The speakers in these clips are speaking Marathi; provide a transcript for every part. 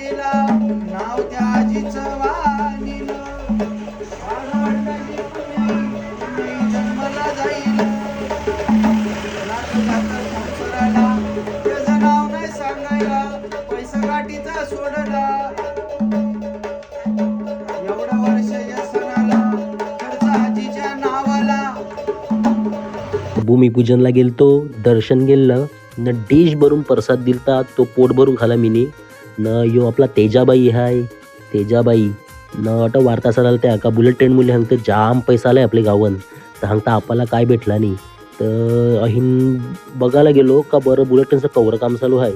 आजीला नाव त्या आजीचं वाणील वाढवंडाची पुण्य जन्मला जाईल संसाराला त्याचं नाव नाही सांगायला पैसा गाठीचा सोडला एवढं वर्ष या सणाला खर्च आजीच्या नावाला. भूमिपूजनला गेलतो, दर्शन गेलं न डिश भरून प्रसाद दिलता, तो पोट भरून खाला मिनी न. यो आपला तेजाबाई हाय, तेजाबाई न अट वार्ता सराल त्या का बुलेट ट्रेन मुले हंगतं जाम पैसा आलाय आपले गावन, तर हंगता आपल्याला काय भेटला नाही. तर अहीन बघायला गेलो का बरं बुलेट ट्रेनचं कवर काम चालू आहे,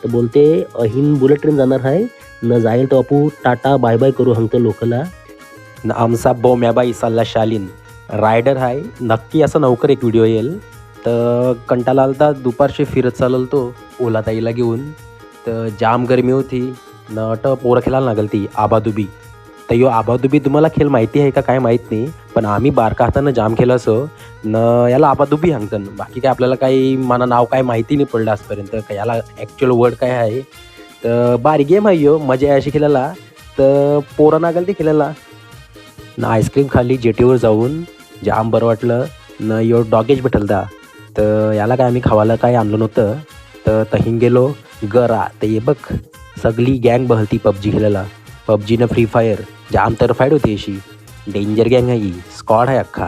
तर बोलते अहीन बुलेट ट्रेन जाणार आहे न, जाईल तर आपू टाटा बाय बाय करू हंगतं लोकला न. आमचा बोम्याबाई सल्ला शालीन रायडर आहे नक्की, असं नवकर एक व्हिडिओ येईल. तर कंटाळा आलता, दुपारशी फिरत चालल तो ओलाताईला घेऊन, तर जाम गरमी होती न अट पोरं खेळायला लागल ती आबादुबी. तर यो आबादुबी तुम्हाला खेळ माहिती आहे का काय माहीत नाही, पण आम्ही बारका हातानं जाम खेळ असं न. याला आबादुबी सांगतं, बाकी काय आपल्याला काही मला नाव काय माहिती नाही पडलं आजपर्यंत का याला ॲक्च्युअल वर्ड काय आहे. तर बारी गेम आहे यो, मजा आहे अशी खेळायला. तर पोरं नागल ती खेळायला न. आईस्क्रीम खाल्ली जेटीवर जाऊन, जाम बरं वाटलं न. यो डॉगेज भेटलता, तर याला काय आम्ही खावायला काय आणलं नव्हतं, तर तहीन गेलो गरा. तर ये बघ सगळी गँग बहलती पबजी खेळायला, पबजी न फ्री फायर जाम तरफाईड होती अशी डेंजर गँग आहे ही, स्क्वॉड आहे अख्खा.